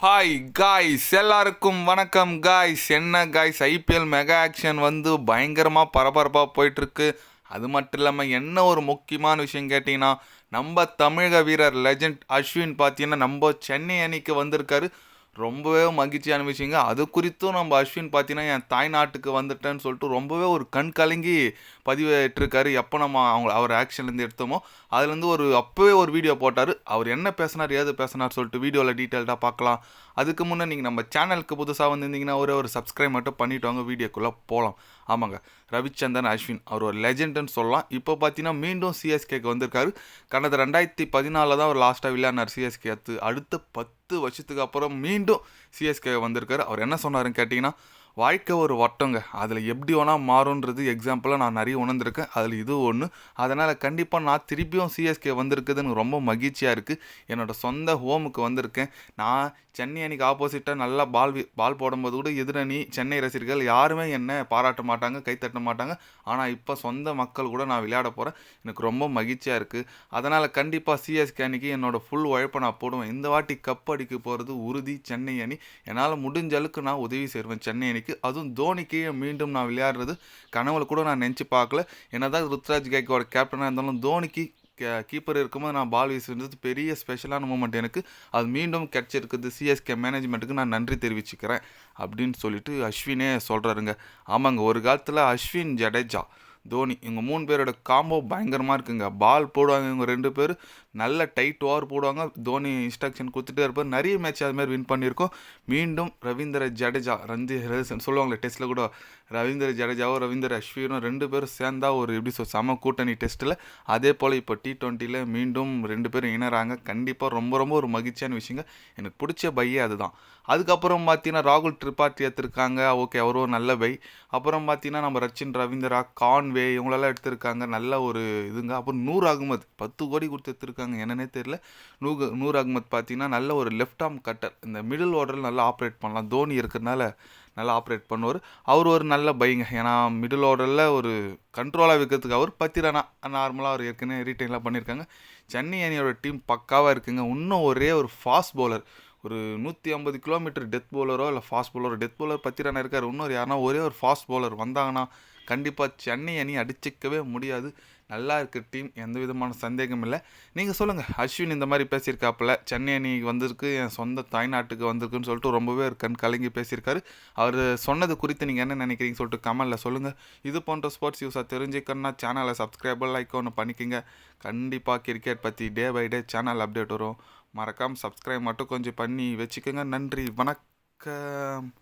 Hi guys, எல்லாருக்கும் வணக்கம் guys. என்ன காய்ஸ், ஐபிஎல் மெகா ஆக்ஷன் வந்து பயங்கரமாக பரபரப்பாக போயிட்டுருக்கு. அது மட்டும் இல்லாமல் என்ன ஒரு முக்கியமான விஷயம் கேட்டிங்கன்னா, நம்ம தமிழக வீரர் லெஜண்ட் அஸ்வின் பார்த்தீங்கன்னா நம்ம சென்னை அணிக்கு வந்திருக்காரு. ரொம்பவே மகிழ்ச்சியான விஷயங்க. அது குறித்தும் நம்ம அஸ்வின் பார்த்தீங்கன்னா என் தாய்நாட்டுக்கு வந்துட்டேன்னு சொல்லிட்டு ரொம்பவே ஒரு கண் கலங்கி பதிவேற்றிருக்காரு. எப்போ நம்ம அவர் ஆக்ஷன்லேருந்து எடுத்தோமோ அதுலேருந்து அப்போவே ஒரு வீடியோ போட்டார். அவர் என்ன பேசினார், ஏது பேசினார் சொல்லிட்டு வீடியோவில் டீட்டெயில்டாக பார்க்கலாம். அதுக்கு முன்னே நீங்கள் நம்ம சேனலுக்கு புதுசாக வந்திருந்தீங்கன்னா ஒரு சப்ஸ்கிரைப் மட்டும் பண்ணிவிட்டு வாங்க, வீடியோக்குள்ளே போகலாம். ஆமாங்க, ரவிச்சந்திரன் அஸ்வின் அவர் ஒரு லெஜெண்டுன்னு சொல்லலாம். இப்போ பார்த்தீங்கன்னா மீண்டும் சிஎஸ்கேக்கு வந்திருக்காரு. கடந்த 2014 தான் அவர் லாஸ்ட்டாக விளையாடினார் சிஎஸ்கே. அடுத்த 10 வருஷத்துக்கு அப்புறம் மீண்டும் சிஎஸ்கே வந்திருக்காரு. அவர் என்ன சொன்னாருன்னு கேட்டிங்கன்னா, வாழ்க்கை ஒரு வட்டங்க, அதில் எப்படி வேணால் மாறுன்றது எக்ஸாம்பிளாக நான் நிறைய உணர்ந்திருக்கேன். அதில் இது ஒன்று. அதனால் கண்டிப்பாக நான் திருப்பியும் சிஎஸ்கே வந்திருக்குது எனக்கு ரொம்ப மகிழ்ச்சியாக இருக்குது. என்னோடய சொந்த ஹோமுக்கு வந்திருக்கேன். நான் சென்னை அணிக்கு ஆப்போசிட்டாக நல்லா பால் போடும்போது கூட எதிரணி சென்னை ரசிகர்கள் யாருமே என்னை பாராட்ட மாட்டாங்க, கைத்தட்ட மாட்டாங்க. ஆனால் இப்போ சொந்த மக்கள் கூட நான் விளையாட போகிறேன். எனக்கு ரொம்ப மகிழ்ச்சியாக இருக்குது. அதனால் கண்டிப்பாக சிஎஸ்கே அணிக்கு என்னோடய ஃபுல் உழைப்பை நான் போடுவேன். இந்த வாட்டி கப் அடிக்க போகிறது உறுதி சென்னை அணி. என்னால் முடிஞ்ச அளவுக்கு நான் உதவி செய்வேன் சென்னை அணிக்கு. அதுவும் தோனிக்கு மீண்டும் நான் விளையாடுறது கனவுல கூட நான் நினச்சி பார்க்கல. என்னதான் ருத்ராஜ் கேக்வாட் கேப்டனாக இருந்தாலும் தோனிக்கு கீப்பர் இருக்கும்போது நான் பால் வீசுறது பெரிய ஸ்பெஷலான மூமெண்ட் எனக்கு. அது மீண்டும் கிடச்சிருக்குது. சிஎஸ்கே மேனேஜ்மெண்ட்டுக்கு நான் நன்றி தெரிவிச்சுக்கிறேன் அப்படின்னு சொல்லிட்டு அஸ்வினே சொல்கிறாருங்க. ஆமாங்க, ஒரு காலத்தில் அஸ்வின், ஜடேஜா, தோனி இவங்க 3 பேரோட காம்போ பயங்கரமாக இருக்குங்க. பால் போடுவாங்க இவங்க 2 பேர், நல்ல டைட் ஓவர் போடுவாங்க. தோனி இன்ஸ்ட்ரக்ஷன் கொடுத்துட்டே இருப்பார். நிறைய மேட்ச் அதுமாதிரி வின் பண்ணியிருக்கோம். மீண்டும் ரவீந்திர ஜடேஜா சொல்லுவாங்களே டெஸ்ட்டில் கூட, ரவீந்திர ஜடேஜாவும் ரவீந்திர அஸ்வினும் 2 பேரும் சேர்ந்தா எப்படி சம கூட்டணி டெஸ்ட்டில். அதே போல் இப்போ T20 மீண்டும் 2 பேரும் இணைறாங்க. கண்டிப்பாக ரொம்ப ரொம்ப ஒரு மகிழ்ச்சியான விஷயங்க. எனக்கு பிடிச்ச பையே அதுதான். அதுக்கப்புறம் பார்த்தீங்கன்னா ராகுல் திரிபாதி எடுத்திருக்காங்க. ஓகே, அவரும் ஒரு நல்ல பை. அப்புறம் பார்த்தீங்கன்னா நம்ம ரச்சின் ரவீந்திரா, கான்வே இவங்களெல்லாம் எடுத்திருக்காங்க. நல்ல ஒரு இதுங்க. அப்புறம் நூர் அகமது 10 கோடி கொடுத்து எடுத்திருக்காங்க. என்னன்னே தெரியல. நூர் அகமது பார்த்தீங்கன்னா நல்ல ஒரு லெஃப்ட் ஆர்ம் கட்டர். இந்த மிடில் ஆர்டரில் நல்லா ஆப்ரேட் பண்ணலாம். தோனி இருக்கிறதுனால நல்லா ஆப்ரேட் பண்ணுவார். அவர் ஒரு நல்ல பைங்க. ஏன்னா மிடில் ஆர்டரில் ஒரு கண்ட்ரோலாக வைக்கிறதுக்கு அவர் 10 ரன்னா நார்மலாக அவர் ஏற்கனவே ரீட்டைன்லாம் பண்ணியிருக்காங்க. சென்னை அணியோட டீம் பக்காவாக இருக்குங்க. இன்னும் ஒரே ஒரு ஃபாஸ்ட் பவுலர், ஒரு 150 கிலோமீட்டர் டெத் பவுலரோ இல்லை ஃபாஸ்ட் பவுலரோ, டெத் பவுலர் 10 ரன் இருக்கார். இன்னொரு யாருன்னா ஒரே ஒரு ஃபாஸ்ட் பவுலர் வந்தாங்கன்னா கண்டிப்பாக சென்னை அணி அடிச்சிக்கவே முடியாது. நல்லா இருக்க டீம், எந்த விதமான சந்தேகம் இல்லை. நீங்கள் சொல்லுங்கள், அஸ்வின் இந்த மாதிரி பேசியிருக்காப்புல, சென்னை அணி வந்திருக்கு, என் சொந்த தாய்நாட்டுக்கு வந்திருக்குன்னு சொல்லிட்டு ரொம்பவே ஒரு கண் கலங்கி பேசியிருக்காரு. அவர் சொன்னது குறித்து நீங்கள் என்ன நினைக்கிறீங்கன்னு சொல்லிட்டு கமெண்டில் சொல்லுங்கள். இது போன்ற ஸ்போர்ட்ஸ் நியூஸாக தெரிஞ்சுக்கணுன்னா சேனலை சப்ஸ்கிரைபர் லைக் ஒன்று பண்ணிக்கோங்க. கண்டிப்பாக கிரிக்கெட் பற்றி day by day channel update வரும். மறக்காமல் சப்ஸ்கிரைப் மட்டும் கொஞ்சம் பண்ணி வச்சுக்கோங்க. நன்றி, வணக்கம்.